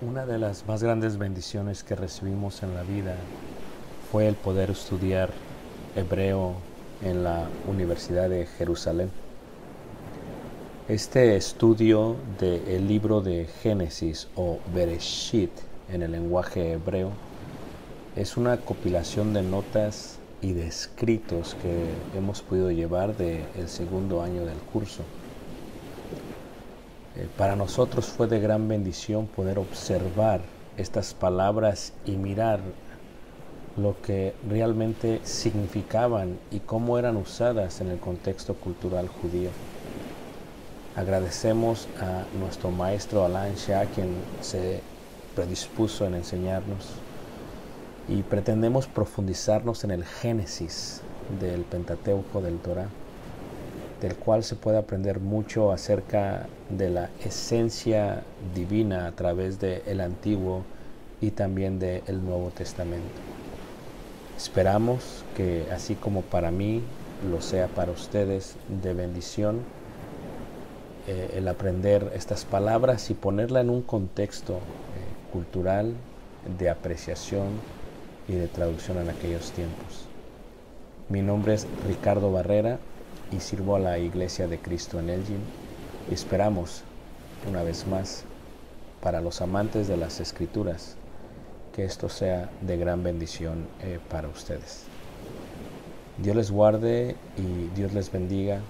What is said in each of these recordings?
Una de las más grandes bendiciones que recibimos en la vida fue el poder estudiar hebreo en la Universidad de Jerusalén. Este estudio del libro de Génesis o Bereshit en el lenguaje hebreo es una compilación de notas y de escritos que hemos podido llevar del segundo año del curso. Para nosotros fue de gran bendición poder observar estas palabras y mirar lo que realmente significaban y cómo eran usadas en el contexto cultural judío. Agradecemos a nuestro maestro Alan Shah, quien se predispuso en enseñarnos, y pretendemos profundizarnos en el Génesis del Pentateuco del Torá, del cual se puede aprender mucho acerca de la esencia divina a través del Antiguo y también del Nuevo Testamento. Esperamos que, así como para mí, lo sea para ustedes de bendición el aprender estas palabras y ponerla en un contexto cultural de apreciación y de traducción en aquellos tiempos. Mi nombre es Ricardo Barrera y sirvo a la Iglesia de Cristo en Elgin, y esperamos, una vez más, para los amantes de las Escrituras, que esto sea de gran bendición para ustedes. Dios les guarde y Dios les bendiga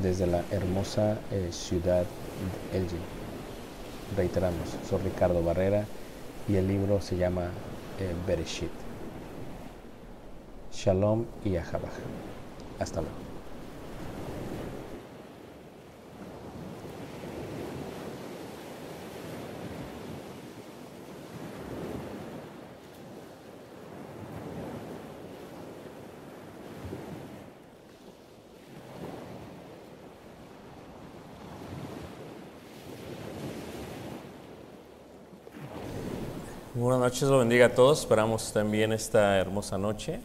desde la hermosa ciudad de Elgin. Reiteramos, soy Ricardo Barrera y el libro se llama Bereshit. Shalom y Ahabaj. Hasta luego. Buenas noches, lo bendiga a todos. Esperamos también esta hermosa noche.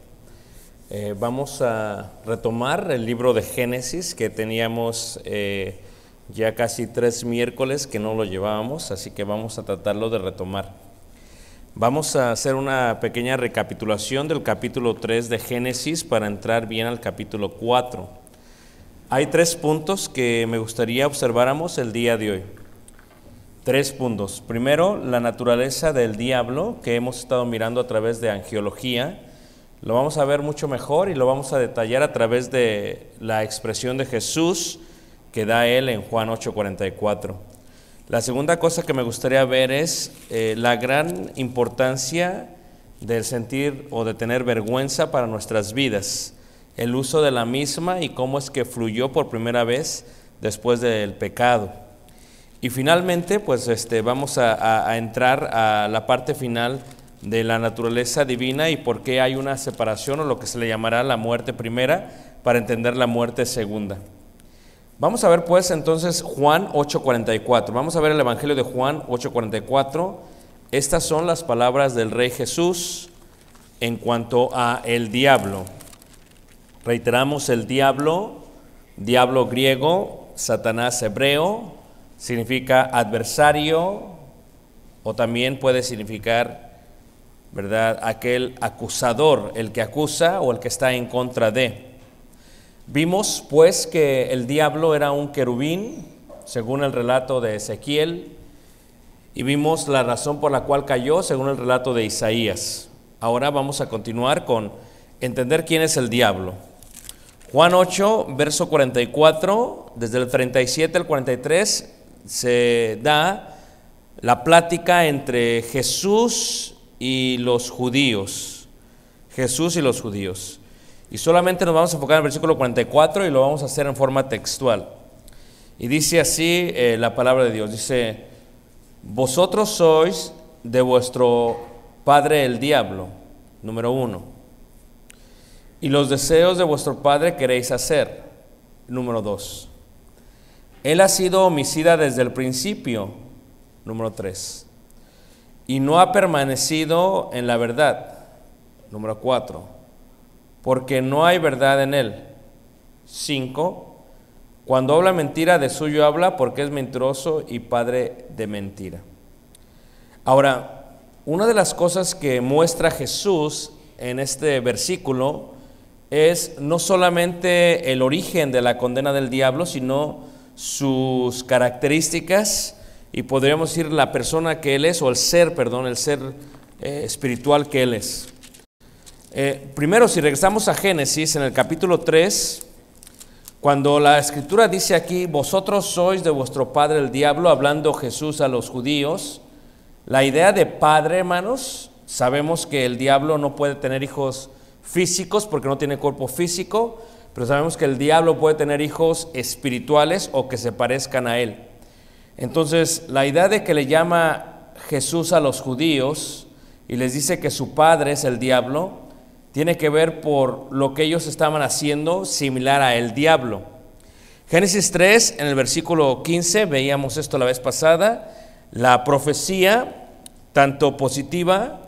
Vamos a retomar el libro de Génesis que teníamos ya casi 3 miércoles que no lo llevábamos, así que vamos a tratarlo de retomar. Vamos a hacer una pequeña recapitulación del capítulo 3 de Génesis para entrar bien al capítulo 4. Hay 3 puntos que me gustaría observáramos el día de hoy. 3 puntos. Primero, la naturaleza del diablo, que hemos estado mirando a través de angiología. Lo vamos a ver mucho mejor y lo vamos a detallar a través de la expresión de Jesús que da él en Juan 8:44. La segunda cosa que me gustaría ver es la gran importancia del sentir o de tener vergüenza para nuestras vidas, el uso de la misma y cómo es que fluyó por primera vez después del pecado. Y finalmente, pues vamos a entrar a la parte final de la naturaleza divina y por qué hay una separación o lo que se le llamará la muerte primera para entender la muerte segunda. Vamos a ver pues entonces Juan 8:44. Vamos a ver el Evangelio de Juan 8:44. Estas son las palabras del Rey Jesús en cuanto a el diablo. Reiteramos, el diablo griego, Satanás hebreo, significa adversario o también puede significar, ¿verdad?, aquel acusador, el que acusa o el que está en contra de. Vimos pues que el diablo era un querubín, según el relato de Ezequiel, y vimos la razón por la cual cayó, según el relato de Isaías. Ahora vamos a continuar con entender quién es el diablo. Juan 8, verso 44, desde el 37 al 43, se da la plática entre Jesús y los judíos. Jesús y los judíos. Y solamente nos vamos a enfocar en el versículo 44 y lo vamos a hacer en forma textual. Y dice así la palabra de Dios. Dice: vosotros sois de vuestro padre el diablo, número 1. Y los deseos de vuestro padre queréis hacer, número 2. Él ha sido homicida desde el principio, número 3. Y no ha permanecido en la verdad, número 4. Porque no hay verdad en él. 5. Cuando habla mentira, de suyo habla, porque es mentiroso y padre de mentira. Ahora, una de las cosas que muestra Jesús en este versículo es no solamente el origen de la condena del diablo, sino sus características y podríamos decir la persona que él es, o el ser espiritual que él es. Primero, si regresamos a Génesis, en el capítulo 3, cuando la Escritura dice aquí, vosotros sois de vuestro padre el diablo, hablando Jesús a los judíos, la idea de padre, hermanos, sabemos que el diablo no puede tener hijos físicos porque no tiene cuerpo físico, pero sabemos que el diablo puede tener hijos espirituales o que se parezcan a él. Entonces, la idea de que le llama Jesús a los judíos y les dice que su padre es el diablo, tiene que ver por lo que ellos estaban haciendo similar a el diablo. Génesis 3, en el versículo 15, veíamos esto la vez pasada, la profecía, tanto positiva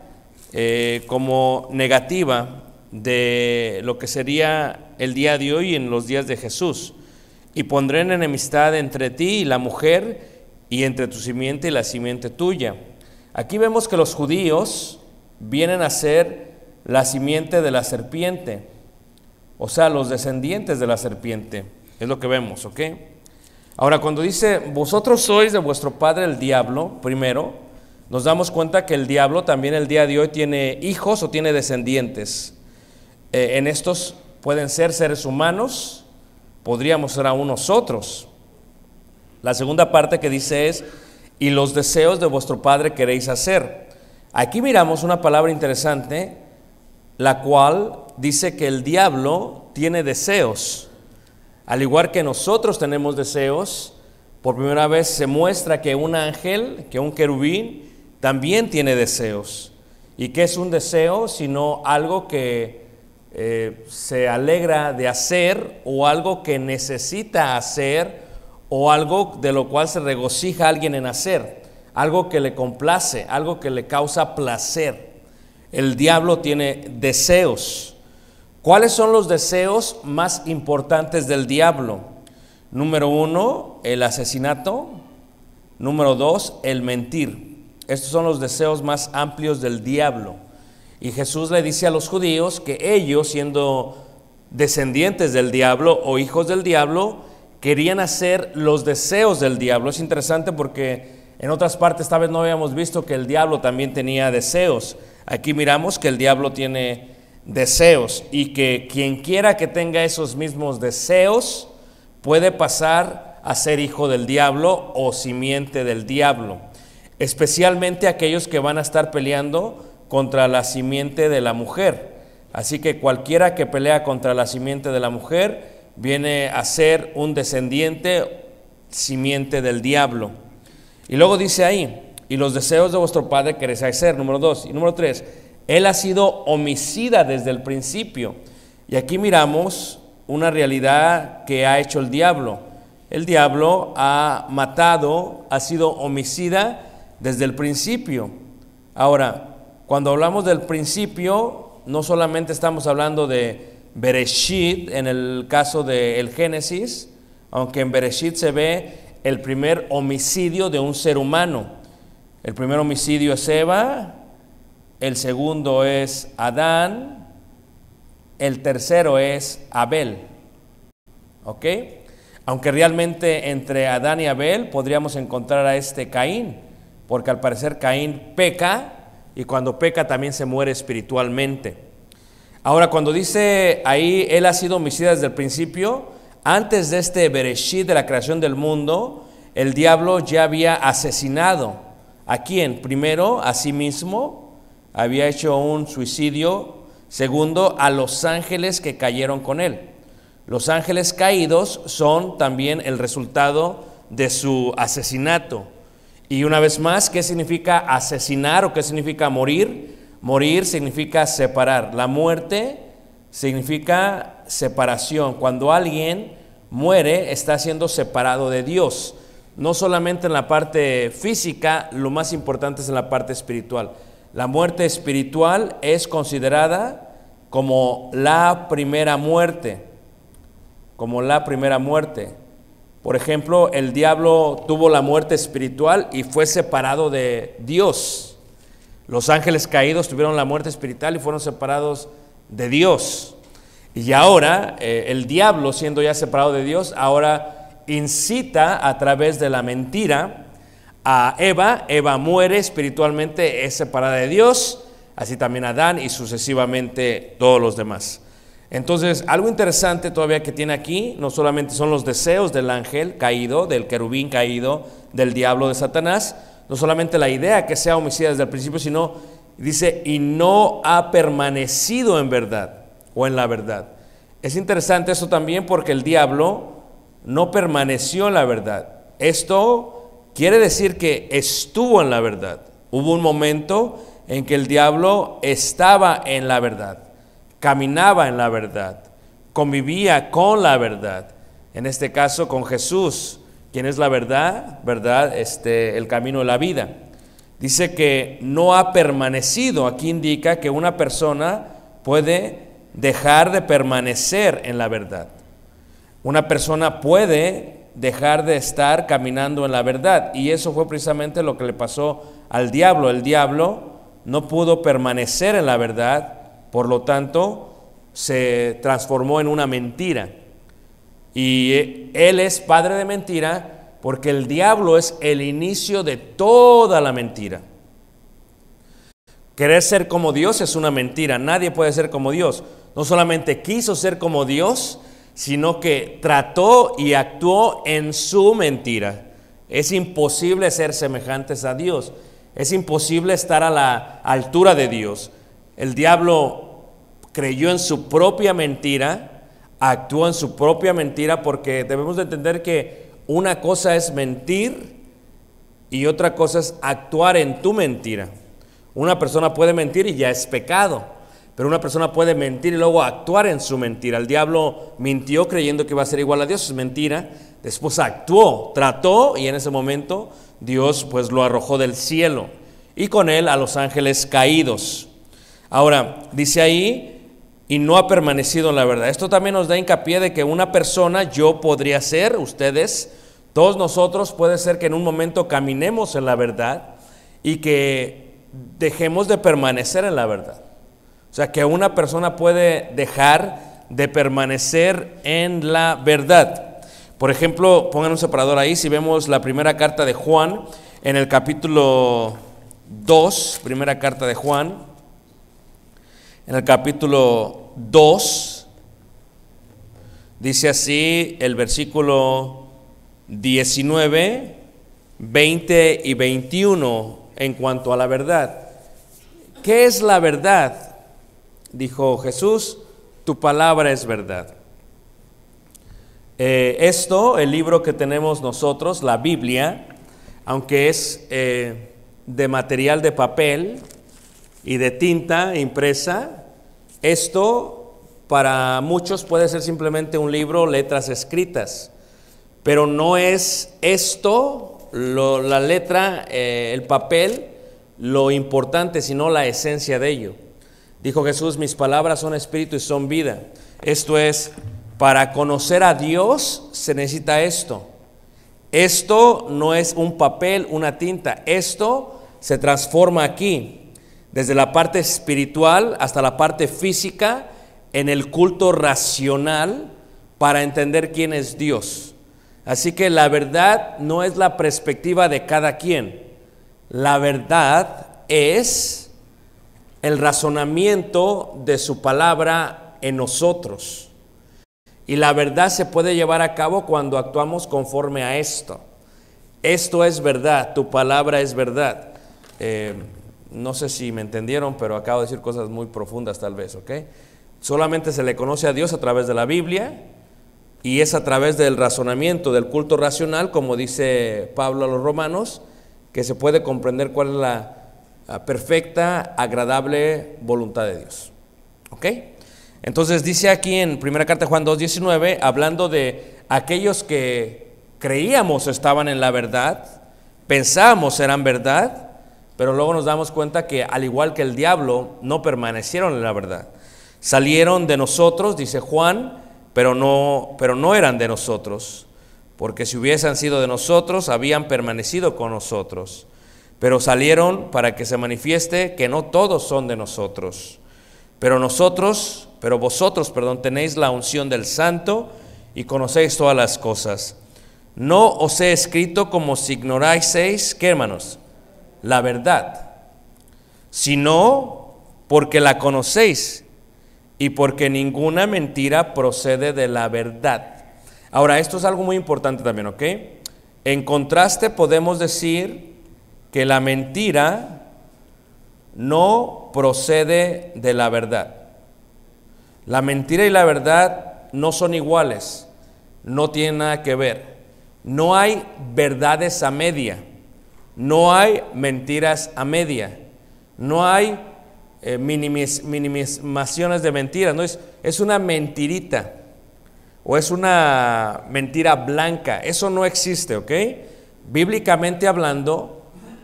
como negativa, de lo que sería el día de hoy en los días de Jesús. Y pondré en enemistad entre ti y la mujer, y entre tu simiente y la simiente tuya. Aquí vemos que los judíos vienen a ser la simiente de la serpiente, o sea, los descendientes de la serpiente, es lo que vemos, ¿ok? Ahora, cuando dice, vosotros sois de vuestro padre el diablo, primero, nos damos cuenta que el diablo también el día de hoy tiene hijos o tiene descendientes. En estos pueden ser seres humanos, podríamos ser aún nosotros. La segunda parte que dice es, y los deseos de vuestro padre queréis hacer. Aquí miramos una palabra interesante, la cual dice que el diablo tiene deseos. Al igual que nosotros tenemos deseos, por primera vez se muestra que un ángel, que un querubín, también tiene deseos. ¿Y qué es un deseo? Sino algo que se alegra de hacer, o algo que necesita hacer, o algo de lo cual se regocija alguien en hacer, algo que le complace, algo que le causa placer. El diablo tiene deseos. ¿Cuáles son los deseos más importantes del diablo? Número 1, el asesinato. Número 2, el mentir. Estos son los deseos más amplios del diablo. Y Jesús le dice a los judíos que ellos, siendo descendientes del diablo o hijos del diablo, querían hacer los deseos del diablo. Es interesante porque en otras partes tal vez no habíamos visto que el diablo también tenía deseos. Aquí miramos que el diablo tiene deseos y que quien quiera que tenga esos mismos deseos puede pasar a ser hijo del diablo o simiente del diablo, especialmente aquellos que van a estar peleando contra la simiente de la mujer. Así que cualquiera que pelea contra la simiente de la mujer viene a ser un descendiente, simiente del diablo. Y luego dice ahí, y los deseos de vuestro padre queréis hacer, número 2. Y número 3, él ha sido homicida desde el principio. Y aquí miramos una realidad que ha hecho el diablo. El diablo ha matado, ha sido homicida desde el principio. Ahora, cuando hablamos del principio, no solamente estamos hablando de Bereshit, en el caso del Génesis, aunque en Bereshit se ve el primer homicidio de un ser humano. El primer homicidio es Eva, el segundo es Adán, el tercero es Abel. ¿Ok? Aunque realmente entre Adán y Abel podríamos encontrar a este Caín, porque al parecer Caín peca, y cuando peca también se muere espiritualmente. Ahora, cuando dice ahí, él ha sido homicida desde el principio, antes de este Bereshit, de la creación del mundo, el diablo ya había asesinado. ¿A quién? Primero, a sí mismo, había hecho un suicidio. Segundo, a los ángeles que cayeron con él. Los ángeles caídos son también el resultado de su asesinato. Y una vez más, ¿qué significa asesinar o qué significa morir? Morir significa separar. La muerte significa separación. Cuando alguien muere, está siendo separado de Dios. No solamente en la parte física, lo más importante es en la parte espiritual. La muerte espiritual es considerada como la primera muerte. Como la primera muerte. Por ejemplo, el diablo tuvo la muerte espiritual y fue separado de Dios. Los ángeles caídos tuvieron la muerte espiritual y fueron separados de Dios. Y ahora el diablo, siendo ya separado de Dios, ahora incita a través de la mentira a Eva. Eva muere espiritualmente, es separada de Dios, así también Adán y sucesivamente todos los demás. Entonces, algo interesante todavía que tiene aquí, no solamente son los deseos del ángel caído, del querubín caído, del diablo, de Satanás, no solamente la idea que sea homicida desde el principio, sino, dice, y no ha permanecido en verdad, o en la verdad. Es interesante eso también porque el diablo no permaneció en la verdad. Esto quiere decir que estuvo en la verdad. Hubo un momento en que el diablo estaba en la verdad, caminaba en la verdad, convivía con la verdad. En este caso con Jesús, quien es la verdad, el camino de la vida. Dice que no ha permanecido. Aquí indica que una persona puede dejar de permanecer en la verdad. Una persona puede dejar de estar caminando en la verdad, y eso fue precisamente lo que le pasó al diablo. El diablo no pudo permanecer en la verdad, por lo tanto se transformó en una mentira, y él es padre de mentira porque el diablo es el inicio de toda la mentira. Querer ser como Dios es una mentira. Nadie puede ser como Dios. No solamente quiso ser como Dios, sino que trató y actuó en su mentira. Es imposible ser semejantes a Dios. Es imposible estar a la altura de Dios. El diablo creyó en su propia mentira, actuó en su propia mentira, porque debemos de entender que una cosa es mentir y otra cosa es actuar en tu mentira. Una persona puede mentir y ya es pecado, pero una persona puede mentir y luego actuar en su mentira. El diablo mintió creyendo que iba a ser igual a Dios, es mentira. Después actuó, trató, y en ese momento Dios pues lo arrojó del cielo, y con él a los ángeles caídos. Ahora, dice ahí, y no ha permanecido en la verdad. Esto también nos da hincapié de que una persona, yo podría ser, ustedes, todos nosotros, puede ser que en un momento caminemos en la verdad y que dejemos de permanecer en la verdad. O sea, que una persona puede dejar de permanecer en la verdad. Por ejemplo, pongan un separador ahí, si vemos la primera carta de Juan, en el capítulo 2, primera carta de Juan, en el capítulo 2, dice así el versículo 19, 20 y 21 en cuanto a la verdad. ¿Qué es la verdad? Dijo Jesús, tu palabra es verdad. El libro que tenemos nosotros, la Biblia, aunque es de material de papel y de tinta impresa, esto para muchos puede ser simplemente un libro, letras escritas, pero no es esto, la letra, el papel, lo importante, sino la esencia de ello. Dijo Jesús, mis palabras son espíritu y son vida. Esto es, para conocer a Dios se necesita esto. Esto no es un papel, una tinta, esto se transforma aquí, desde la parte espiritual hasta la parte física, en el culto racional, para entender quién es Dios. Así que la verdad no es la perspectiva de cada quien. La verdad es el razonamiento de su palabra en nosotros. Y la verdad se puede llevar a cabo cuando actuamos conforme a esto. Esto es verdad, tu palabra es verdad. No sé si me entendieron, pero acabo de decir cosas muy profundas tal vez, ¿ok? Solamente se le conoce a Dios a través de la Biblia, y es a través del razonamiento, del culto racional, como dice Pablo a los romanos, que se puede comprender cuál es la perfecta, agradable voluntad de Dios, ¿ok? Entonces dice aquí en primera carta de Juan 2:19, hablando de aquellos que creíamos estaban en la verdad, pensábamos eran verdad, pero luego nos damos cuenta que al igual que el diablo no permanecieron en la verdad. Salieron de nosotros, dice Juan, pero no eran de nosotros, porque si hubiesen sido de nosotros habían permanecido con nosotros. pero salieron para que se manifieste que no todos son de nosotros. Pero vosotros, tenéis la unción del Santo y conocéis todas las cosas. No os he escrito como si ignoraseis, ¿qué, hermanos? La verdad, sino porque la conocéis y porque ninguna mentira procede de la verdad. Ahora, esto es algo muy importante también, ¿ok? En contraste, podemos decir que la mentira no procede de la verdad. La mentira y la verdad no son iguales, no tienen nada que ver. No hay verdades a media, no hay mentiras a media, no hay minimizaciones de mentiras, no es una mentirita o es una mentira blanca, eso no existe, ¿ok? Bíblicamente hablando,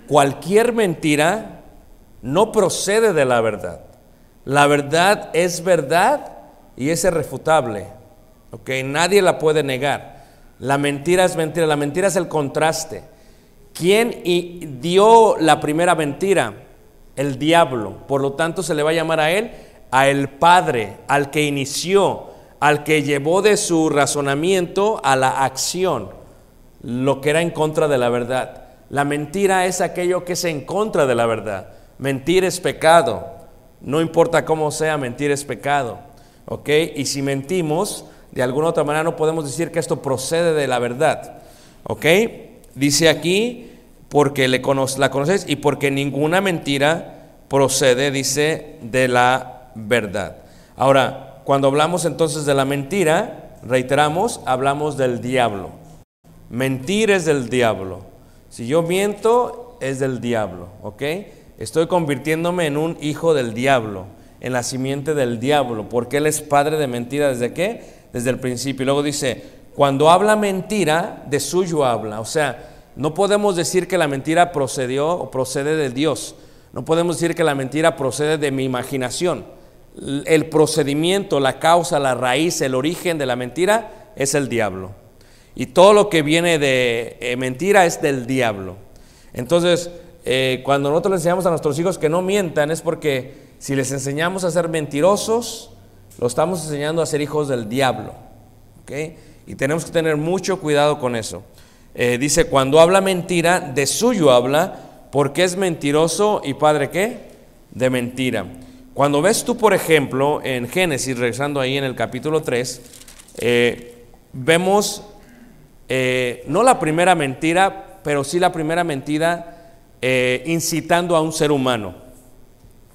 cualquier mentira no procede de la verdad. La verdad es verdad y es irrefutable, ¿ok? Nadie la puede negar. La mentira es mentira, la mentira es el contraste. ¿Quién dio la primera mentira? El diablo. Por lo tanto se le va a llamar a él, a el padre, al que inició, al que llevó de su razonamiento a la acción, lo que era en contra de la verdad. La mentira es aquello que es en contra de la verdad. Mentir es pecado. No importa cómo sea, mentir es pecado, ¿ok? Y si mentimos, de alguna otra manera no podemos decir que esto procede de la verdad, ¿ok? Dice aquí, porque la conocéis y porque ninguna mentira procede, dice, de la verdad. Ahora, cuando hablamos entonces de la mentira, reiteramos, hablamos del diablo. Mentir es del diablo. Si yo miento, es del diablo, ¿ok? Estoy convirtiéndome en un hijo del diablo, en la simiente del diablo, porque él es padre de mentira. ¿Desde qué? Desde el principio. Y luego dice, cuando habla mentira, de suyo habla. O sea, no podemos decir que la mentira procedió o procede de Dios. No podemos decir que la mentira procede de mi imaginación. El procedimiento, la causa, la raíz, el origen de la mentira es el diablo. Y todo lo que viene de mentira es del diablo. Entonces, cuando nosotros les enseñamos a nuestros hijos que no mientan, es porque si les enseñamos a ser mentirosos, lo estamos enseñando a ser hijos del diablo, ¿ok? Y tenemos que tener mucho cuidado con eso. Dice, cuando habla mentira, de suyo habla, porque es mentiroso y padre, ¿qué? De mentira. Cuando ves tú, por ejemplo, en Génesis, regresando ahí en el capítulo 3, vemos no la primera mentira, pero sí la primera mentira incitando a un ser humano.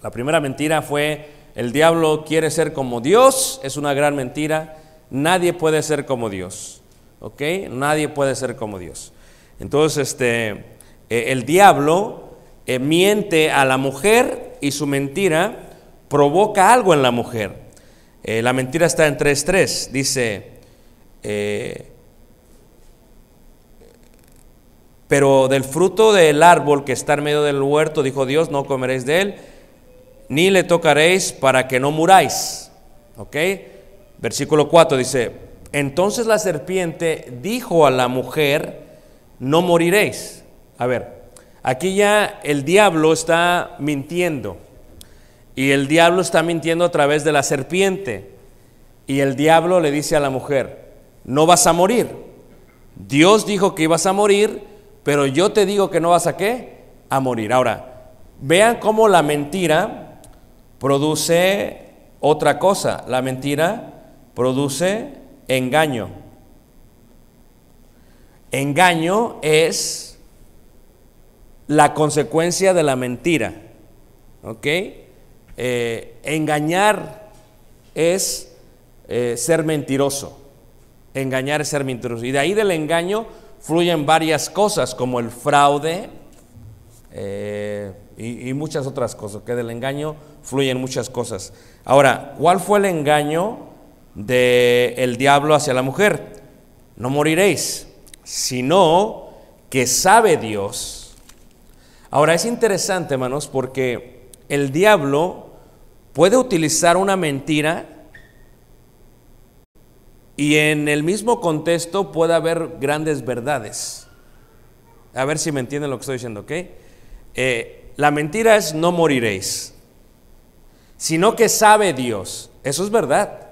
La primera mentira fue: el diablo quiere ser como Dios. Es una gran mentira. Nadie puede ser como Dios, ¿ok? Nadie puede ser como Dios. Entonces el diablo miente a la mujer y su mentira provoca algo en la mujer. La mentira está en 3:3. Dice, pero del fruto del árbol que está en medio del huerto, dijo Dios, no comeréis de él, ni le tocaréis para que no muráis. ¿Ok? Versículo 4 dice, entonces la serpiente dijo a la mujer, no moriréis. A ver, aquí ya el diablo está mintiendo. Y el diablo está mintiendo a través de la serpiente. Y el diablo le dice a la mujer, no vas a morir. Dios dijo que ibas a morir, pero yo te digo que no vas a ¿qué? A morir. Ahora, vean cómo la mentira produce otra cosa. La mentira produce engaño. Engaño es la consecuencia de la mentira. ¿Ok? Engañar es ser mentiroso. Engañar es ser mentiroso. Y de ahí del engaño fluyen varias cosas, como el fraude y muchas otras cosas. Que del engaño fluyen muchas cosas. Ahora, ¿cuál fue el engaño del diablo hacia la mujer? No moriréis, sino que sabe Dios. Ahora, es interesante, hermanos, porque el diablo puede utilizar una mentira y en el mismo contexto puede haber grandes verdades. A ver si me entienden lo que estoy diciendo, ¿ok? la mentira es no moriréis, sino que sabe Dios. Eso es verdad.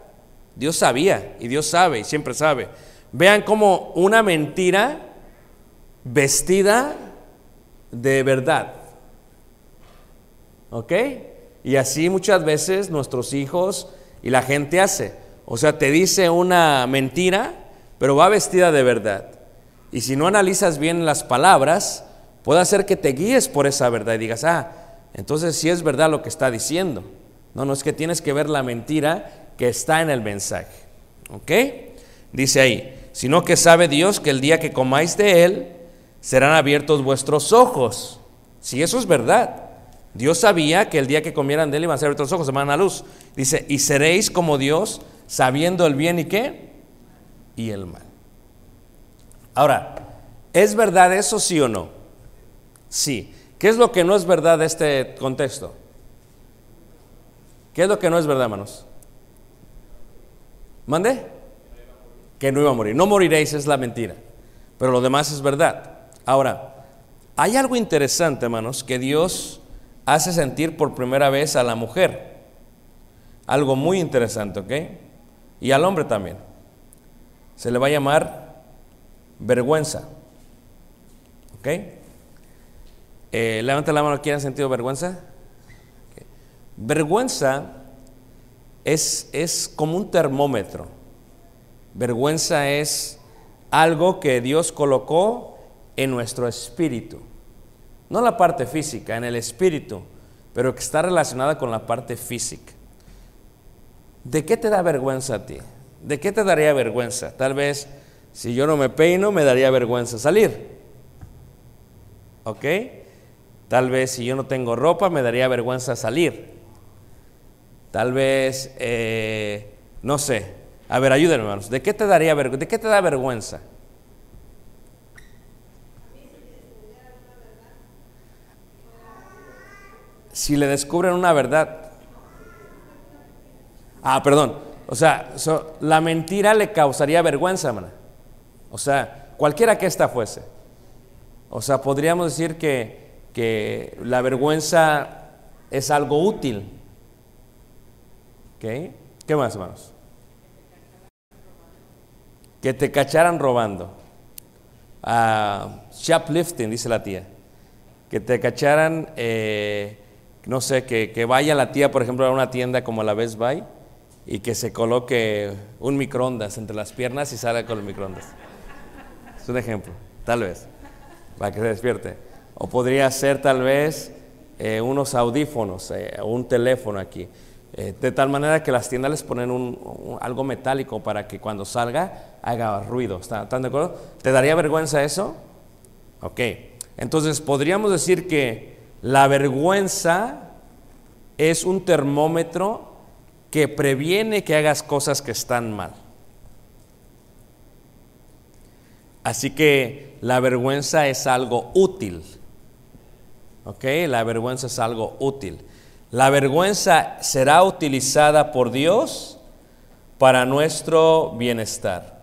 Dios sabía y Dios sabe y siempre sabe. Vean cómo una mentira vestida de verdad. ¿Ok? Y así muchas veces nuestros hijos y la gente hace. O sea, te dice una mentira, pero va vestida de verdad. Y si no analizas bien las palabras, puede hacer que te guíes por esa verdad y digas, entonces sí es verdad lo que está diciendo. No, es que tienes que ver la mentira que está en el mensaje. ¿Ok? Dice ahí, sino que sabe Dios que el día que comáis de él, serán abiertos vuestros ojos. Si eso es verdad. Dios sabía que el día que comieran de él iban a ser abiertos los ojos, se van a la luz. Dice, y seréis como Dios, sabiendo el bien y qué, y el mal. Ahora, ¿es verdad eso, sí o no? Sí. ¿Qué es lo que no es verdad de este contexto? ¿Qué es lo que no es verdad, hermanos? ¿Mande? Que no iba a morir. No moriréis es la mentira, pero lo demás es verdad. Ahora, hay algo interesante, hermanos, que Dios hace sentir por primera vez a la mujer. Algo muy interesante, ¿ok? Y al hombre también. Se le va a llamar vergüenza. ¿Ok? Levanta la mano, ¿quién ha sentido vergüenza? Okay. Vergüenza es como un termómetro. Vergüenza es algo que Dios colocó en nuestro espíritu. No la parte física, en el espíritu, pero que está relacionada con la parte física. ¿De qué te da vergüenza a ti? ¿De qué te daría vergüenza? Tal vez si yo no me peino me daría vergüenza salir. ¿Ok? Tal vez si yo no tengo ropa me daría vergüenza salir. Tal vez, no sé. A ver, ayúdenme, hermanos. ¿De qué te daría vergüenza? ¿De qué te da vergüenza? Si le descubren una verdad. Perdón. O sea, la mentira le causaría vergüenza, hermana. O sea, cualquiera que ésta fuese. O sea, podríamos decir que la vergüenza es algo útil. ¿Ok? ¿Qué más, hermanos? Que te cacharan robando. Shoplifting, dice la tía. Que te cacharan, no sé, que vaya la tía, por ejemplo, a una tienda como la Best Buy y que se coloque un microondas entre las piernas y salga con el microondas. Es un ejemplo, tal vez, para que se despierte. O podría ser tal vez unos audífonos, un teléfono aquí. De tal manera que las tiendas les ponen algo metálico para que cuando salga haga ruido. ¿Están de acuerdo? ¿Te daría vergüenza eso? Ok. Entonces podríamos decir que la vergüenza es un termómetro que previene que hagas cosas que están mal. Así que la vergüenza es algo útil. ¿Ok? La vergüenza es algo útil. La vergüenza será utilizada por Dios para nuestro bienestar.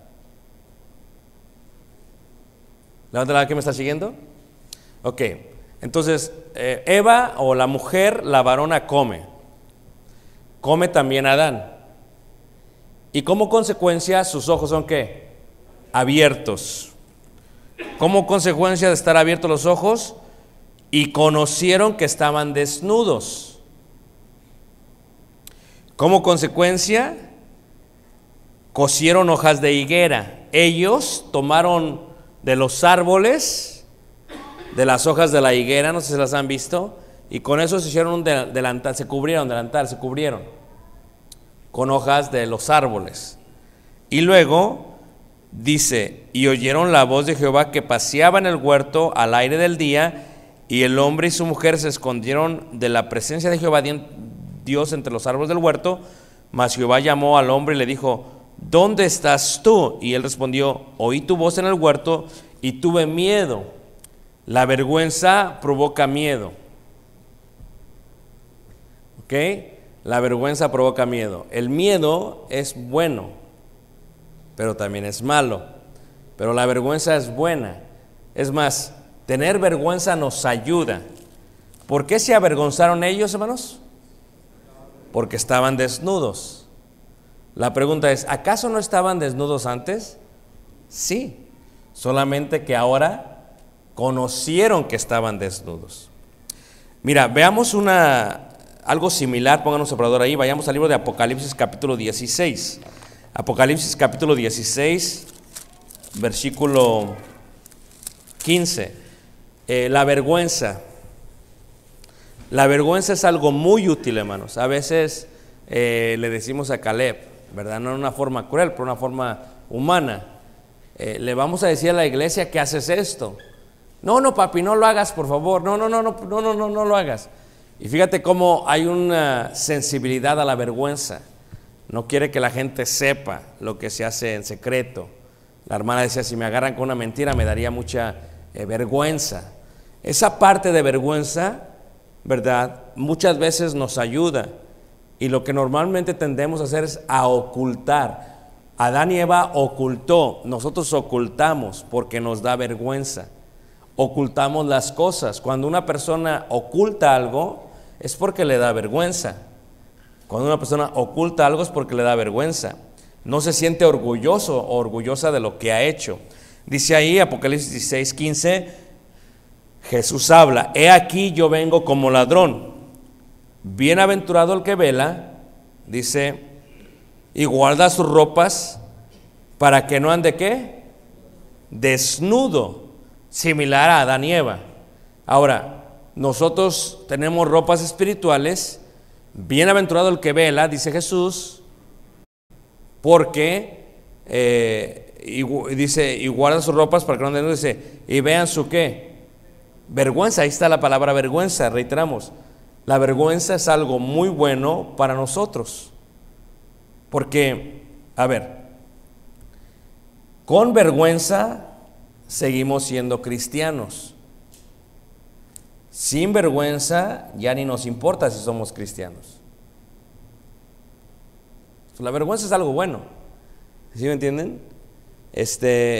Levanta la mano, ¿quién me está siguiendo? Ok, entonces Eva o la mujer, la varona come también Adán. Y como consecuencia sus ojos son ¿qué? Abiertos. Como consecuencia de estar abiertos los ojos, y conocieron que estaban desnudos. Como consecuencia, cosieron hojas de higuera. Ellos tomaron de los árboles, de las hojas de la higuera, no sé si las han visto, y con eso se hicieron un delantal, se cubrieron con hojas de los árboles. Y luego dice, y oyeron la voz de Jehová que paseaba en el huerto al aire del día, y el hombre y su mujer se escondieron de la presencia de Jehová Dios entre los árboles del huerto. Mas Jehová llamó al hombre y le dijo, ¿dónde estás tú? Y él respondió, oí tu voz en el huerto y tuve miedo. La vergüenza provoca miedo. ¿Ok? La vergüenza provoca miedo. El miedo es bueno, pero también es malo. Pero la vergüenza es buena. Es más, tener vergüenza nos ayuda. ¿Por qué se avergonzaron ellos, hermanos? Porque estaban desnudos. La pregunta es, ¿acaso no estaban desnudos antes? Sí, solamente que ahora conocieron que estaban desnudos. Mira, veamos algo similar, pónganos separador ahí, vayamos al libro de Apocalipsis capítulo 16. Apocalipsis capítulo 16, versículo 15. La vergüenza. La vergüenza es algo muy útil, hermanos. A veces le decimos a Caleb, ¿verdad? No en una forma cruel, pero una forma humana. Le vamos a decir a la iglesia que haces esto. No, papi, no lo hagas, por favor. No lo hagas. Y fíjate cómo hay una sensibilidad a la vergüenza. No quiere que la gente sepa lo que se hace en secreto. La hermana decía, si me agarran con una mentira me daría mucha vergüenza. Esa parte de vergüenza, ¿verdad?, muchas veces nos ayuda. Y lo que normalmente tendemos a hacer es a ocultar. Adán y Eva ocultó, nosotros ocultamos porque nos da vergüenza. Ocultamos las cosas. Cuando una persona oculta algo, es porque le da vergüenza. Cuando una persona oculta algo es porque le da vergüenza. No se siente orgulloso o orgullosa de lo que ha hecho. Dice ahí, Apocalipsis 16, 15, Jesús habla, he aquí yo vengo como ladrón. Bienaventurado el que vela, dice, y guarda sus ropas para que no ande, ¿qué? Desnudo, similar a Adán y Eva. Ahora, nosotros tenemos ropas espirituales. Bienaventurado el que vela, dice Jesús, porque dice, y guarda sus ropas para que no anden, dice, y vean su ¿qué? Vergüenza. Ahí está la palabra vergüenza, reiteramos. La vergüenza es algo muy bueno para nosotros. Porque, a ver, con vergüenza seguimos siendo cristianos. Sin vergüenza ya ni nos importa si somos cristianos. La vergüenza es algo bueno. ¿Sí me entienden?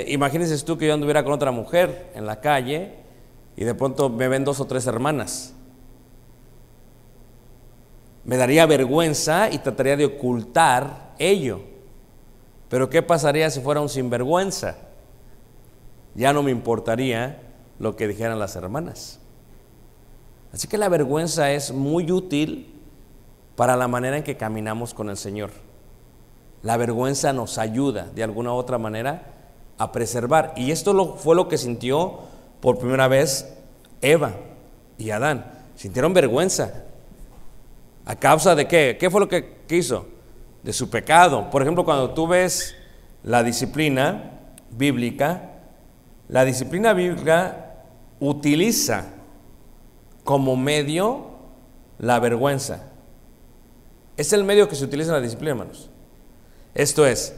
Imagínense tú que yo anduviera con otra mujer en la calle y de pronto me ven 2 o 3 hermanas. Me daría vergüenza y trataría de ocultar ello. Pero ¿qué pasaría si fuera un sinvergüenza? Ya no me importaría lo que dijeran las hermanas. Así que la vergüenza es muy útil para la manera en que caminamos con el Señor. La vergüenza nos ayuda de alguna u otra manera a preservar. Y esto fue lo que sintió por primera vez Eva y Adán. Sintieron vergüenza. ¿A causa de qué? ¿Qué fue lo que hizo? De su pecado. Por ejemplo, cuando tú ves la disciplina bíblica utiliza como medio la vergüenza. Es el medio que se utiliza en la disciplina, hermanos. Esto es,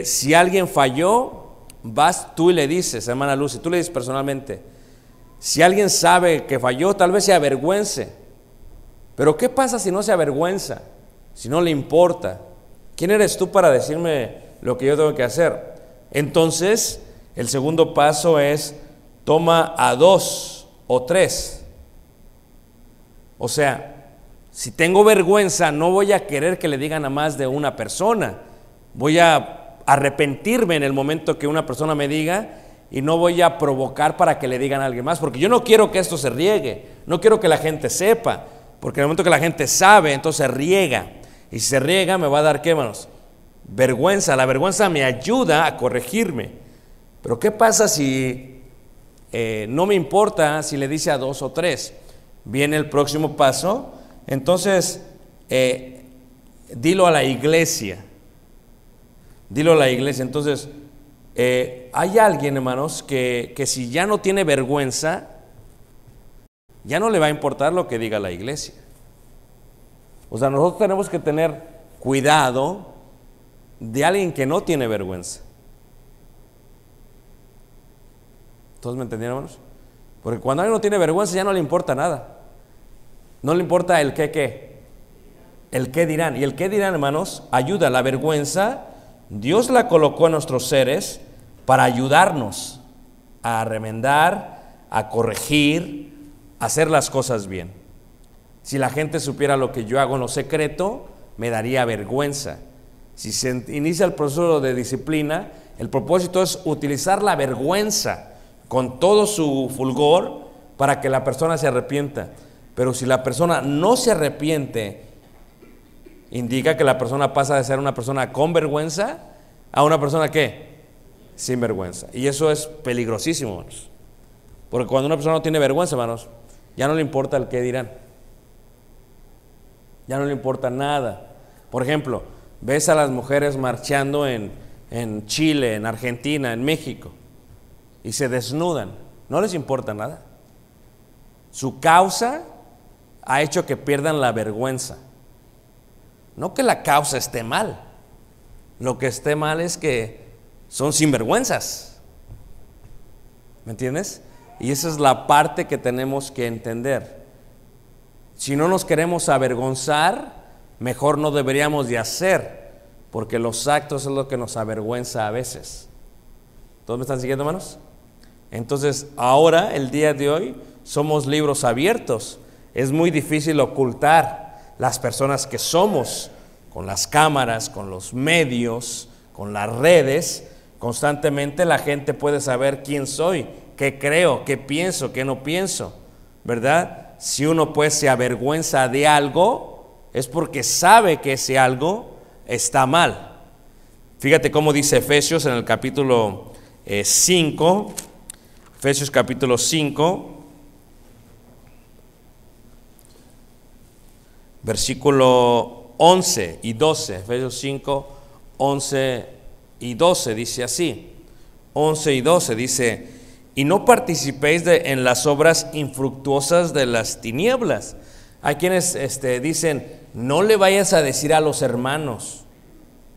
si alguien falló, vas tú y le dices, hermana Lucy, tú le dices personalmente, si alguien sabe que falló, tal vez se avergüence. Pero ¿qué pasa si no se avergüenza? Si no le importa. ¿Quién eres tú para decirme lo que yo tengo que hacer? Entonces, el segundo paso es, toma a 2 o 3. O sea, si tengo vergüenza, no voy a querer que le digan a más de una persona. Voy a arrepentirme en el momento que una persona me diga y no voy a provocar para que le digan a alguien más, porque yo no quiero que esto se riegue, no quiero que la gente sepa, porque en el momento que la gente sabe, entonces se riega, y si se riega me va a dar, ¿qué, hermanos? Vergüenza. La vergüenza me ayuda a corregirme. Pero ¿qué pasa si no me importa si le dice a 2 o 3? Viene el próximo paso. Entonces, dilo a la iglesia. Dilo a la iglesia. Entonces, hay alguien, hermanos, que si ya no tiene vergüenza, ya no le va a importar lo que diga la iglesia. O sea, nosotros tenemos que tener cuidado de alguien que no tiene vergüenza. ¿Todos me entendieron, hermanos? Porque cuando alguien no tiene vergüenza ya no le importa nada. No le importa el qué. El qué dirán. Y el qué dirán, hermanos, ayuda. La vergüenza, Dios la colocó en nuestros seres para ayudarnos a remendar, a corregir, hacer las cosas bien. Si la gente supiera lo que yo hago en lo secreto, me daría vergüenza. Si se inicia el proceso de disciplina, el propósito es utilizar la vergüenza con todo su fulgor para que la persona se arrepienta. Pero si la persona no se arrepiente, indica que la persona pasa de ser una persona con vergüenza a una persona ¿qué? Sin vergüenza. Y eso es peligrosísimo, hermanos. Porque cuando una persona no tiene vergüenza, hermanos, ya no le importa el qué dirán. Ya no le importa nada. Por ejemplo, ves a las mujeres marchando en Chile, en Argentina, en México, y se desnudan. No les importa nada. Su causa ha hecho que pierdan la vergüenza. No que la causa esté mal. Lo que esté mal es que son sinvergüenzas. ¿Me entiendes? Y esa es la parte que tenemos que entender. Si no nos queremos avergonzar, mejor no deberíamos de hacer, porque los actos es lo que nos avergüenza a veces. ¿Todos me están siguiendo, hermanos? Entonces, ahora, el día de hoy, somos libros abiertos. Es muy difícil ocultar las personas que somos, con las cámaras, con los medios, con las redes. Constantemente la gente puede saber quién soy, qué creo, qué pienso, qué no pienso, ¿verdad? Si uno pues se avergüenza de algo, es porque sabe que ese algo está mal. Fíjate cómo dice Efesios en el capítulo 5, Efesios capítulo 5, versículo 11 y 12, Efesios 5, 11 y 12, dice así, 11 y 12, dice: y no participéis en las obras infructuosas de las tinieblas. Hay quienes dicen, no le vayas a decir a los hermanos,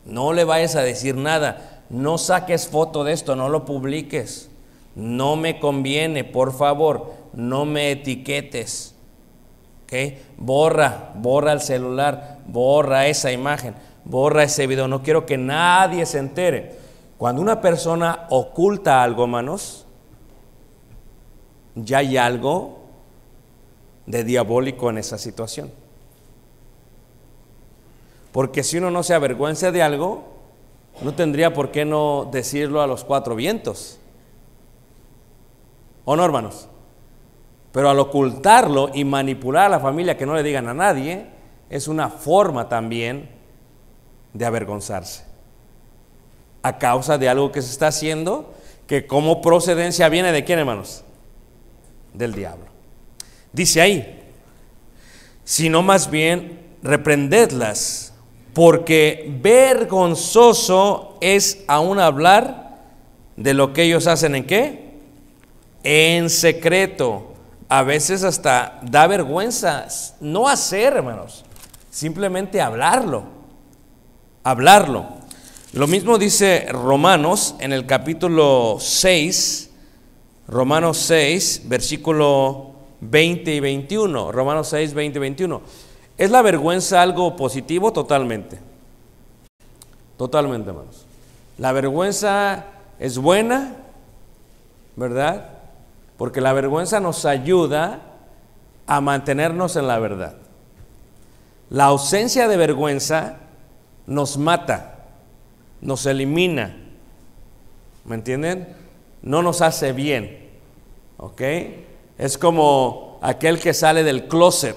no le vayas a decir nada, no saques foto de esto, no lo publiques, no me conviene, por favor, no me etiquetes. ¿Okay? Borra el celular, borra esa imagen, borra ese video, no quiero que nadie se entere. Cuando una persona oculta algo, hermanos, ya hay algo de diabólico en esa situación. Porque si uno no se avergüenza de algo, no tendría por qué no decirlo a los cuatro vientos. ¿O no, hermanos? Pero al ocultarlo y manipular a la familia que no le digan a nadie, es una forma también de avergonzarse. A causa de algo que se está haciendo, que como procedencia viene ¿de quién, hermanos? Del diablo. Dice ahí, sino más bien reprendedlas, porque vergonzoso es aún hablar de lo que ellos hacen ¿en qué? En secreto. A veces hasta da vergüenza no hacer, hermanos, simplemente hablarlo. Lo mismo dice Romanos en el capítulo 6, Romanos 6, versículo 20 y 21. Romanos 6, 20 y 21. ¿Es la vergüenza algo positivo? Totalmente. Totalmente, hermanos. La vergüenza es buena, ¿verdad? Porque la vergüenza nos ayuda a mantenernos en la verdad. La ausencia de vergüenza nos mata, nos elimina. ¿Me entienden? No nos hace bien. ¿Ok? Es como aquel que sale del closet.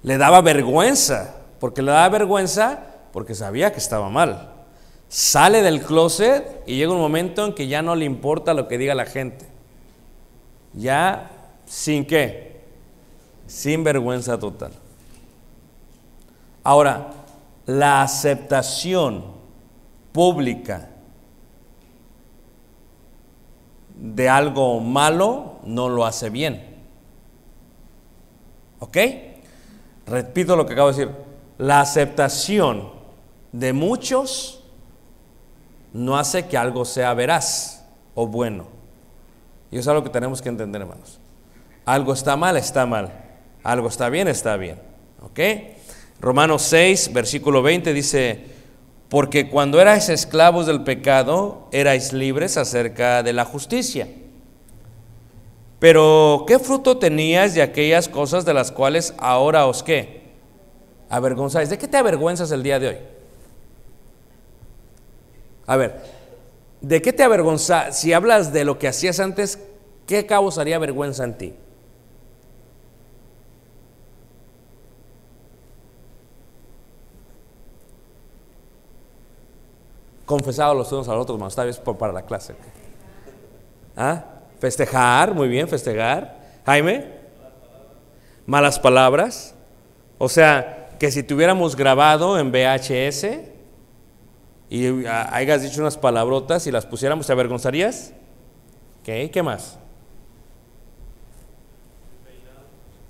Le daba vergüenza. ¿Por qué le daba vergüenza? Porque sabía que estaba mal. Sale del closet y llega un momento en que ya no le importa lo que diga la gente. Ya sin qué, sin vergüenza total. Ahora, la aceptación pública de algo malo no lo hace bien. ¿Ok? Repito lo que acabo de decir. La aceptación de muchos no hace que algo sea veraz o bueno. Y eso es algo que tenemos que entender, hermanos. Algo está mal, está mal. Algo está bien, está bien. ¿Ok? Romanos 6, versículo 20 dice: porque cuando erais esclavos del pecado, erais libres acerca de la justicia. Pero ¿qué fruto tenías de aquellas cosas de las cuales ahora os qué? Avergonzáis. ¿De qué te avergüenzas el día de hoy? A ver, ¿de qué te avergonzas? Si hablas de lo que hacías antes, ¿qué causaría vergüenza en ti? Confesado los unos a los otros, más tal vez para la clase. ¿Ah? Festejar, muy bien, festejar. Jaime, malas palabras. O sea, que si tuviéramos grabado en VHS y hayas dicho unas palabrotas y las pusiéramos, ¿te avergonzarías? ¿Qué? ¿Qué más?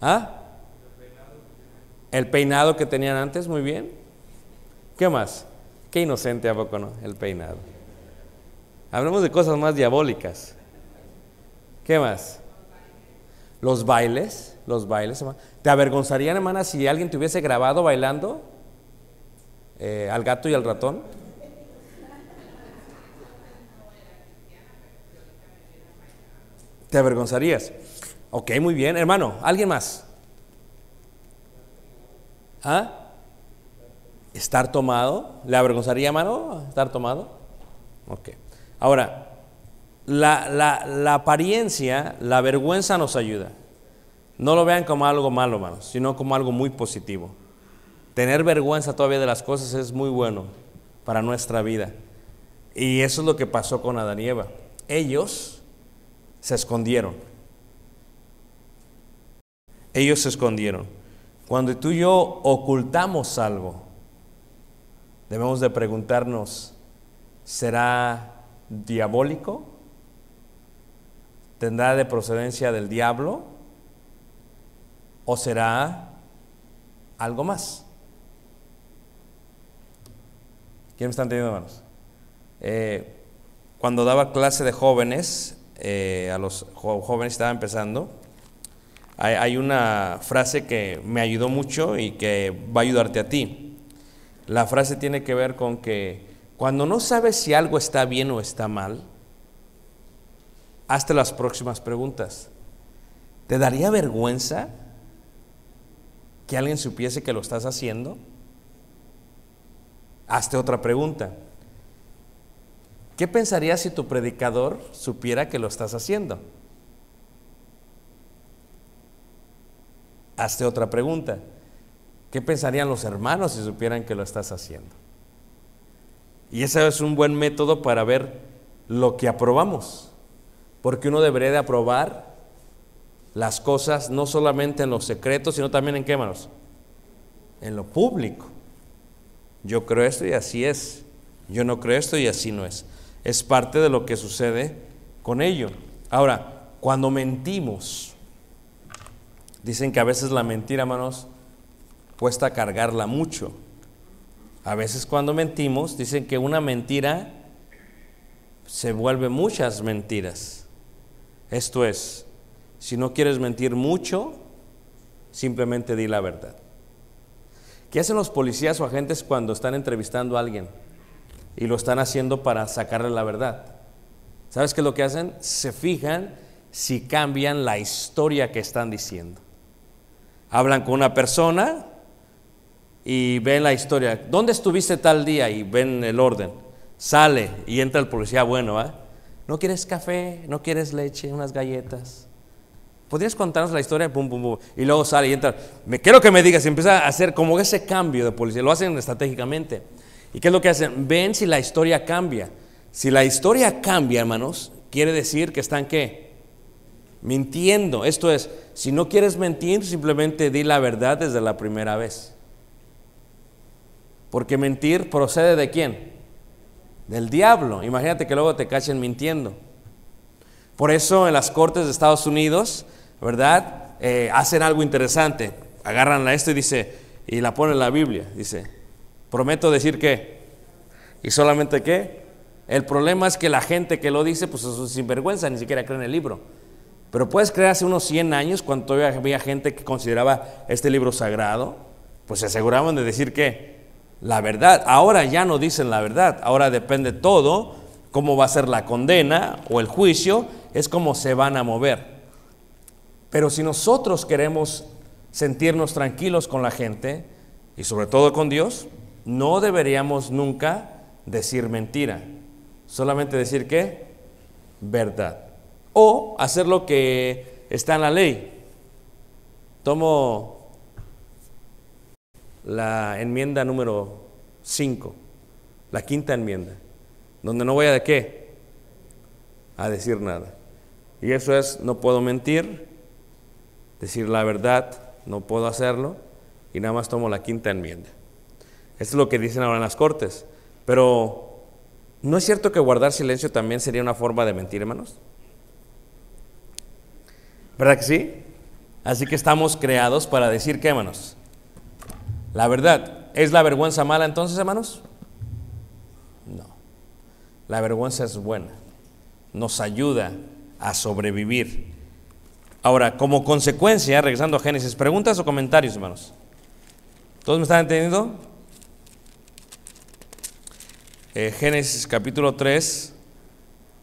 ¿Ah? El peinado que tenían antes, muy bien. ¿Qué más? Qué inocente, ¿a poco no? El peinado. Hablamos de cosas más diabólicas. ¿Qué más? Los bailes, hermana. ¿Te avergonzarían, hermana, si alguien te hubiese grabado bailando al gato y al ratón? ¿Te avergonzarías? Ok, muy bien, hermano. ¿Alguien más? ¿Ah? ¿Estar tomado? ¿Le avergonzaría, hermano, estar tomado? Ok. Ahora, la apariencia, la vergüenza nos ayuda. No lo vean como algo malo, hermanos, sino como algo muy positivo. Tener vergüenza todavía de las cosas es muy bueno para nuestra vida. Y eso es lo que pasó con Adán y Eva. Ellos se escondieron. Ellos se escondieron. Cuando tú y yo ocultamos algo, debemos de preguntarnos, ¿será diabólico? ¿Tendrá de procedencia del diablo? ¿O será algo más? ¿Quién me está entendiendo, hermanos? Cuando daba clase de jóvenes, a los jóvenes que estaban empezando, hay una frase que me ayudó mucho y que va a ayudarte a ti. La frase tiene que ver con que cuando no sabes si algo está bien o está mal, hazte las próximas preguntas. ¿Te daría vergüenza que alguien supiese que lo estás haciendo? Hazte otra pregunta. ¿Qué pensarías si tu predicador supiera que lo estás haciendo? Hazte otra pregunta. ¿Qué pensarían los hermanos si supieran que lo estás haciendo? Y ese es un buen método para ver lo que aprobamos, porque uno debería de aprobar las cosas no solamente en lo secreto, sino también en qué, hermanos, en lo público. Yo creo esto y así es. Yo no creo esto y así no es. Es parte de lo que sucede con ello. Ahora, cuando mentimos, dicen que a veces la mentira, hermanos, cuesta cargarla mucho. A veces cuando mentimos, dicen que una mentira se vuelve muchas mentiras. Esto es, si no quieres mentir mucho, simplemente di la verdad. ¿Qué hacen los policías o agentes cuando están entrevistando a alguien y lo están haciendo para sacarle la verdad? ¿Sabes qué es lo que hacen? Se fijan si cambian la historia que están diciendo. Hablan con una persona y ven la historia. ¿Dónde estuviste tal día? Y ven el orden. Sale y entra el policía bueno, ¿eh? ¿No quieres café? ¿No quieres leche? ¿Unas galletas? ¿Podrías contarnos la historia? Pum, pum, pum. Y luego sale y entra. Quiero que me digas. Y empieza a hacer como ese cambio de policía. Lo hacen estratégicamente. ¿Y qué es lo que hacen? Ven si la historia cambia. Si la historia cambia, hermanos, quiere decir que están ¿qué? Mintiendo. Esto es, si no quieres mentir, simplemente di la verdad desde la primera vez. Porque mentir procede ¿de quién? Del diablo. Imagínate que luego te cachen mintiendo. Por eso en las cortes de Estados Unidos, ¿verdad? Hacen algo interesante. Agarran esto y dice, y la ponen en la Biblia. Dice, prometo decir ¿qué? ¿Y solamente qué? El problema es que la gente que lo dice, pues es sinvergüenza, ni siquiera cree en el libro. Pero puedes creer hace unos 100 años, cuando todavía había gente que consideraba este libro sagrado, pues se aseguraban de decir ¿qué? La verdad. Ahora ya no dicen la verdad. Ahora depende todo, cómo va a ser la condena o el juicio, es cómo se van a mover. Pero si nosotros queremos sentirnos tranquilos con la gente y sobre todo con Dios, no deberíamos nunca decir mentira, solamente decir ¿qué? Verdad. O hacer lo que está en la ley. Tomo la enmienda número 5, la quinta enmienda, donde no voy a ¿de qué? A decir nada. Y eso es, no puedo mentir, decir la verdad, no puedo hacerlo, y nada más tomo la quinta enmienda. Esto es lo que dicen ahora en las cortes. Pero, ¿no es cierto que guardar silencio también sería una forma de mentir, hermanos? ¿Verdad que sí? Así que estamos creados para decir ¿qué, hermanos? La verdad. ¿Es la vergüenza mala entonces, hermanos? No. La vergüenza es buena. Nos ayuda a sobrevivir. Ahora, como consecuencia, regresando a Génesis, ¿preguntas o comentarios, hermanos? ¿Todos me están entendiendo? Génesis capítulo 3,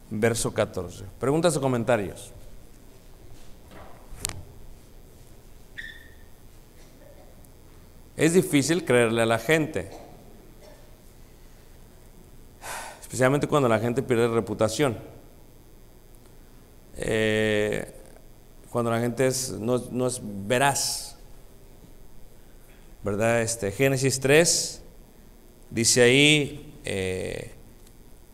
verso 14. ¿Preguntas o comentarios? Es difícil creerle a la gente, especialmente cuando la gente pierde reputación. Cuando la gente no es veraz, ¿verdad? Génesis 3 dice ahí,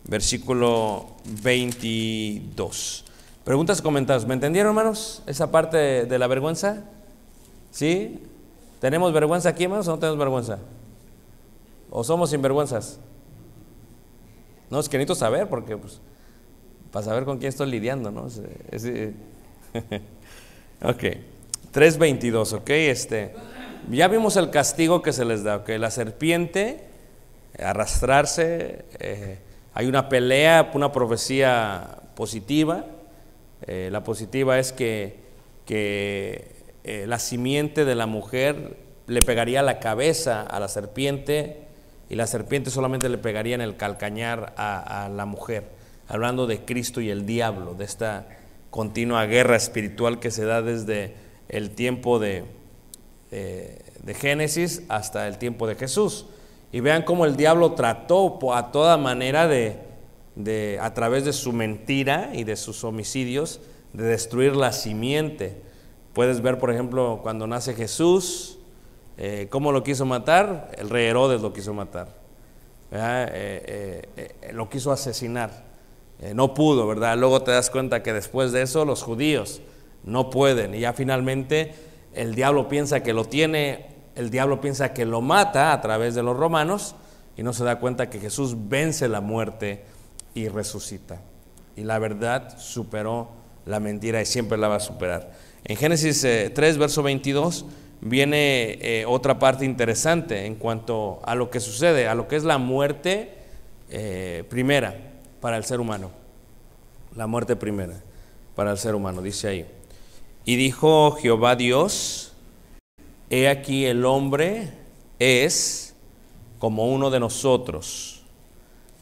versículo 22. Preguntas o comentarios. ¿Me entendieron, hermanos? Esa parte de la vergüenza. ¿Sí? ¿Tenemos vergüenza aquí, hermanos, o no tenemos vergüenza? ¿O somos sinvergüenzas? No, es que necesito saber, porque pues, para saber con quién estoy lidiando, ¿no? Ok, 3:22, ok, ya vimos el castigo que se les da, ok, la serpiente, arrastrarse, hay una pelea, una profecía positiva, la positiva es que la simiente de la mujer le pegaría la cabeza a la serpiente y la serpiente solamente le pegaría en el calcañar a la mujer, hablando de Cristo y el diablo, de esta continua guerra espiritual que se da desde el tiempo de Génesis hasta el tiempo de Jesús. Y vean cómo el diablo trató a toda manera a través de su mentira y de sus homicidios, de destruir la simiente. Puedes ver, por ejemplo, cuando nace Jesús, ¿cómo lo quiso matar? El rey Herodes lo quiso matar, lo quiso asesinar. No pudo, ¿verdad? Luego te das cuenta que después de eso los judíos no pueden, y ya finalmente el diablo piensa que lo tiene, el diablo piensa que lo mata a través de los romanos, y no se da cuenta que Jesús vence la muerte y resucita. Y la verdad superó la mentira y siempre la va a superar. En Génesis 3, verso 22, viene otra parte interesante en cuanto a lo que sucede, a lo que es la muerte primera para el ser humano. La muerte primera para el ser humano, dice ahí. Y dijo Jehová Dios: he aquí el hombre es como uno de nosotros,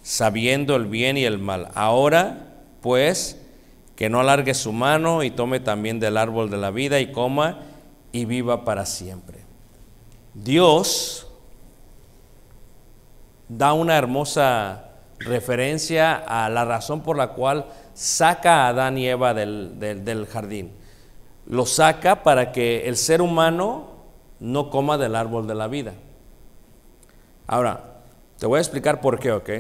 sabiendo el bien y el mal. Ahora, pues, que no alargue su mano y tome también del árbol de la vida y coma y viva para siempre. Dios da una hermosa referencia a la razón por la cual saca a Adán y Eva del jardín. Lo saca para que el ser humano no coma del árbol de la vida. Ahora, te voy a explicar por qué, ¿ok?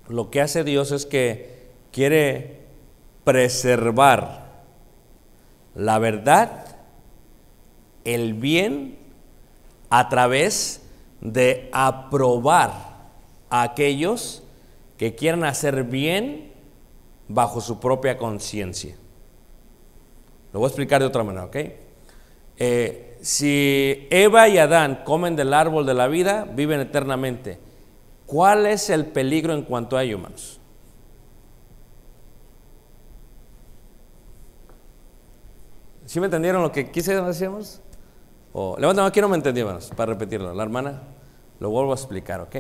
Lo que hace Dios es que quiere preservar la verdad, el bien, a través de aprobar a aquellos que quieran hacer bien bajo su propia conciencia. Lo voy a explicar de otra manera, ¿ok? Si Eva y Adán comen del árbol de la vida, viven eternamente. ¿Cuál es el peligro en cuanto a ello, hermanos? ¿Sí me entendieron lo que quise decir? Levanten la mano, ¿quién no me entendió, hermanos? Para repetirlo, la hermana, lo vuelvo a explicar, ¿ok?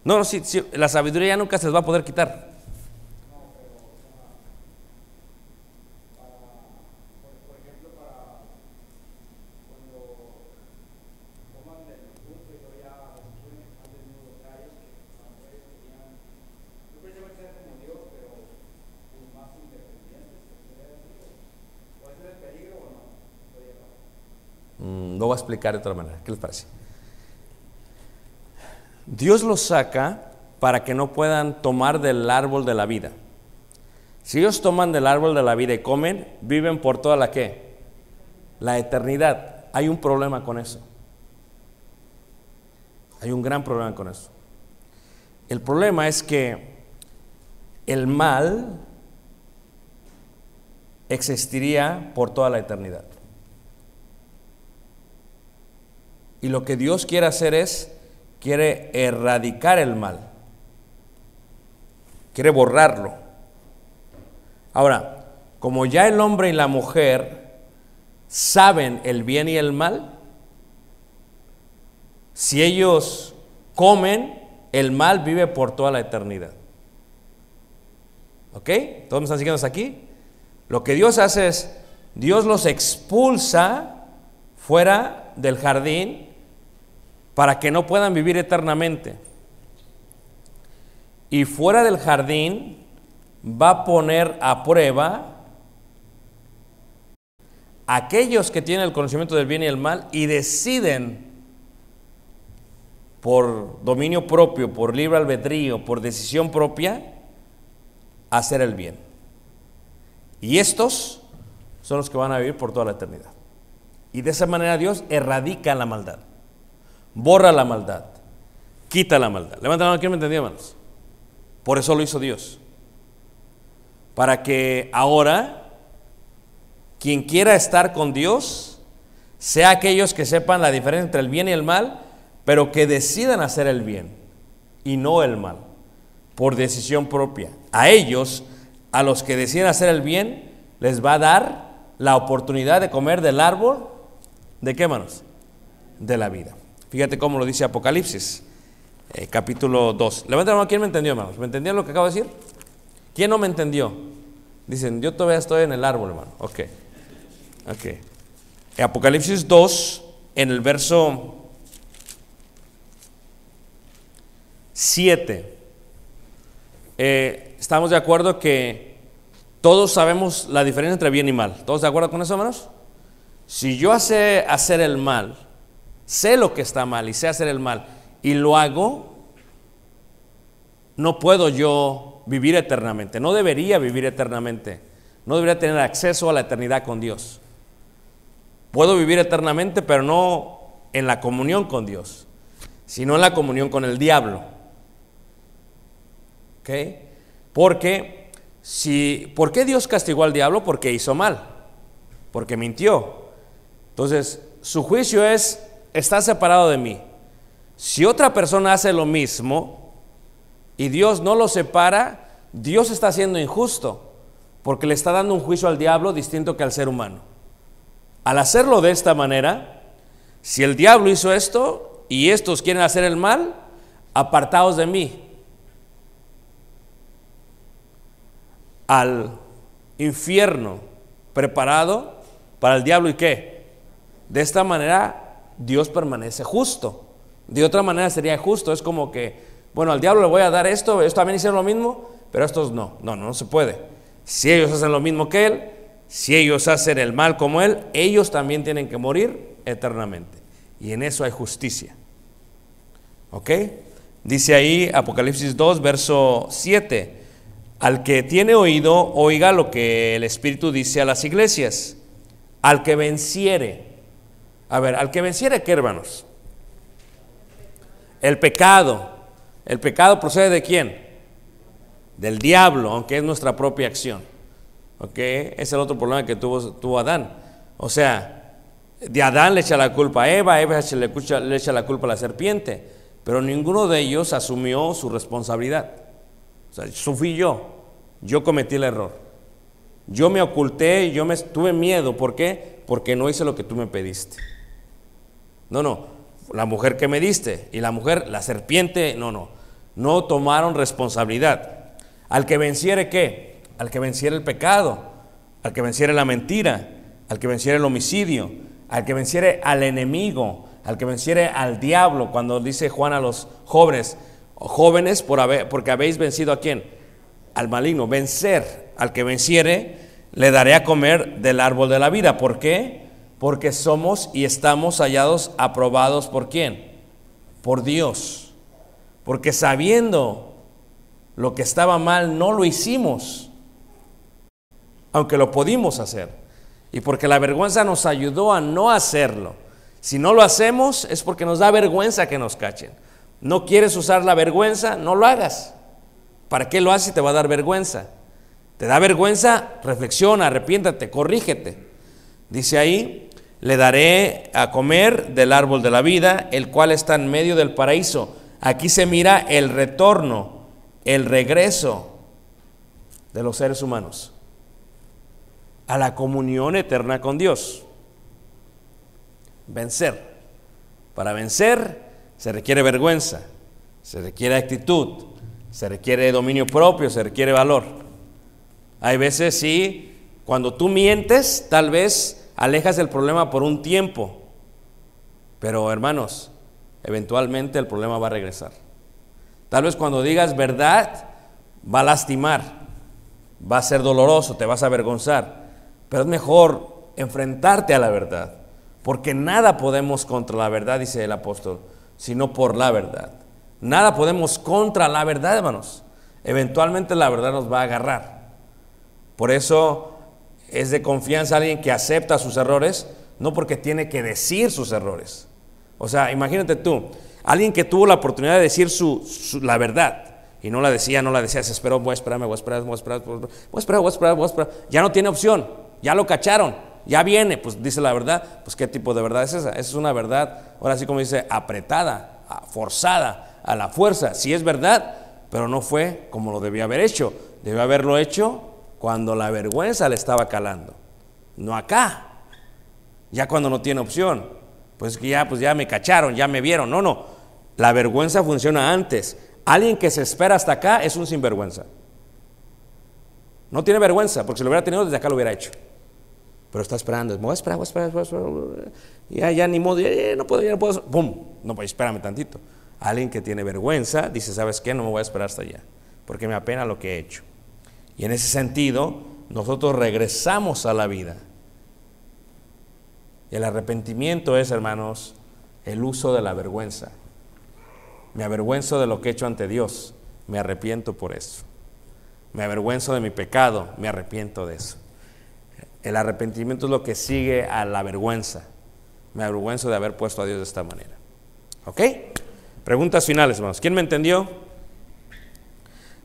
No, sí, la sabiduría ya nunca se les va a poder quitar. Lo voy a explicar de otra manera. ¿Qué les parece? Dios los saca para que no puedan tomar del árbol de la vida. Si ellos toman del árbol de la vida y comen, viven por toda la ¿qué? La eternidad. Hay un problema con eso. Hay un gran problema con eso. El problema es que el mal existiría por toda la eternidad. Y lo que Dios quiere hacer es, quiere erradicar el mal. Quiere borrarlo. Ahora, como ya el hombre y la mujer saben el bien y el mal, si ellos comen, el mal vive por toda la eternidad. ¿Ok? ¿Todos me están siguiendo hasta aquí? Lo que Dios hace es, Dios los expulsa fuera del jardín para que no puedan vivir eternamente. Y fuera del jardín va a poner a prueba a aquellos que tienen el conocimiento del bien y el mal y deciden por dominio propio, por libre albedrío, por decisión propia, hacer el bien. Y estos son los que van a vivir por toda la eternidad. Y de esa manera Dios erradica la maldad, borra la maldad, quita la maldad. Levanten la mano, ¿quién me entendió, hermanos? Por eso lo hizo Dios. Para que ahora quien quiera estar con Dios sea aquellos que sepan la diferencia entre el bien y el mal, pero que decidan hacer el bien y no el mal, por decisión propia. A ellos, a los que deciden hacer el bien, les va a dar la oportunidad de comer del árbol, ¿de qué, hermanos? De la vida. Fíjate cómo lo dice Apocalipsis, capítulo 2. Levanten la mano, ¿quién me entendió, hermanos? ¿Me entendieron lo que acabo de decir? ¿Quién no me entendió? Dicen, yo todavía estoy en el árbol, hermano. Ok. Apocalipsis 2, en el verso 7. Estamos de acuerdo que todos sabemos la diferencia entre bien y mal. ¿Todos de acuerdo con eso, hermanos? Si yo sé hacer el mal, sé lo que está mal y sé hacer el mal y lo hago, no puedo yo vivir eternamente. No debería vivir eternamente. No debería tener acceso a la eternidad con Dios. Puedo vivir eternamente, pero no en la comunión con Dios, sino en la comunión con el diablo. ¿Ok? Porque ¿por qué Dios castigó al diablo? Porque hizo mal, porque mintió. Entonces, su juicio es, está separado de mí. Si otra persona hace lo mismo y Dios no lo separa, Dios está siendo injusto, porque le está dando un juicio al diablo distinto que al ser humano. Al hacerlo de esta manera, si el diablo hizo esto y estos quieren hacer el mal, apartaos de mí. Al infierno preparado para el diablo, ¿y qué? De esta manera Dios permanece justo. De otra manera sería injusto. Es como que, bueno, al diablo le voy a dar esto, ellos también hicieron lo mismo, pero estos no se puede. Si ellos hacen lo mismo que él, si ellos hacen el mal como él, ellos también tienen que morir eternamente. Y en eso hay justicia. ¿Ok? Dice ahí Apocalipsis 2, verso 7. Al que tiene oído, oiga lo que el Espíritu dice a las iglesias. Al que venciere. A ver, al que venciere, ¿qué, hermanos? El pecado. ¿El pecado procede de quién? Del diablo, aunque es nuestra propia acción. ¿Ok? Ese es el otro problema que tuvo Adán. O sea, de Adán le echa la culpa a Eva le echa la culpa a la serpiente, pero ninguno de ellos asumió su responsabilidad. O sea, eso fui yo cometí el error. Yo me oculté, tuve miedo. ¿Por qué? Porque no hice lo que tú me pediste. No, la mujer que me diste y la serpiente, no tomaron responsabilidad. Al que venciere, ¿qué? Al que venciere el pecado, al que venciere la mentira, al que venciere el homicidio, al que venciere al enemigo, al que venciere al diablo. Cuando dice Juan a los jóvenes porque habéis vencido ¿a quién? Al maligno. Vencer, al que venciere le daré a comer del árbol de la vida. ¿Por qué? porque somos y estamos hallados aprobados ¿por quién? Por Dios. Porque sabiendo lo que estaba mal, no lo hicimos, aunque lo pudimos hacer. Y porque la vergüenza nos ayudó a no hacerlo. Si no lo hacemos es porque nos da vergüenza que nos cachen. No quieres usar la vergüenza, no lo hagas. ¿Para qué lo haces si te va a dar vergüenza? ¿Te da vergüenza? Reflexiona, arrepiéntate, corrígete. Dice ahí, le daré a comer del árbol de la vida, el cual está en medio del paraíso. Aquí se mira el retorno, el regreso de los seres humanos a la comunión eterna con Dios. Vencer. Para vencer se requiere vergüenza, se requiere actitud, se requiere dominio propio, se requiere valor. Hay veces sí, cuando tú mientes, tal vez alejas el problema por un tiempo, pero hermanos, eventualmente el problema va a regresar. Tal vez cuando digas verdad, va a lastimar, va a ser doloroso, te vas a avergonzar, pero es mejor enfrentarte a la verdad, porque nada podemos contra la verdad, dice el apóstol, sino por la verdad. Nada podemos contra la verdad, hermanos. Eventualmente la verdad nos va a agarrar. Por eso es de confianza alguien que acepta sus errores, no porque tiene que decir sus errores. O sea, imagínate tú, alguien que tuvo la oportunidad de decir la verdad y no la decía, se esperó, voy a esperar, ya no tiene opción, ya lo cacharon, ya viene, pues dice la verdad. Pues ¿qué tipo de verdad es esa? Esa es una verdad, ahora sí como dice, apretada, forzada, a la fuerza. Sí es verdad, pero no fue como lo debía haber hecho. Debió haberlo hecho cuando la vergüenza le estaba calando, no acá, ya cuando no tiene opción. Pues que ya me cacharon, ya me vieron. No, la vergüenza funciona antes. Alguien que se espera hasta acá es un sinvergüenza. No tiene vergüenza, porque si lo hubiera tenido desde acá lo hubiera hecho. Pero está esperando, voy a esperar. Ya ni modo, no puedo. ¡Pum! No, pues espérame tantito. Alguien que tiene vergüenza dice, ¿sabes qué? No me voy a esperar hasta allá, porque me apena lo que he hecho. Y en ese sentido, nosotros regresamos a la vida. Y el arrepentimiento es, hermanos, el uso de la vergüenza. Me avergüenzo de lo que he hecho ante Dios, me arrepiento por eso. Me avergüenzo de mi pecado, me arrepiento de eso. El arrepentimiento es lo que sigue a la vergüenza. Me avergüenzo de haber puesto a Dios de esta manera. ¿Ok? Preguntas finales, hermanos. ¿Quién me entendió?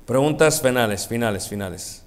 Preguntas finales.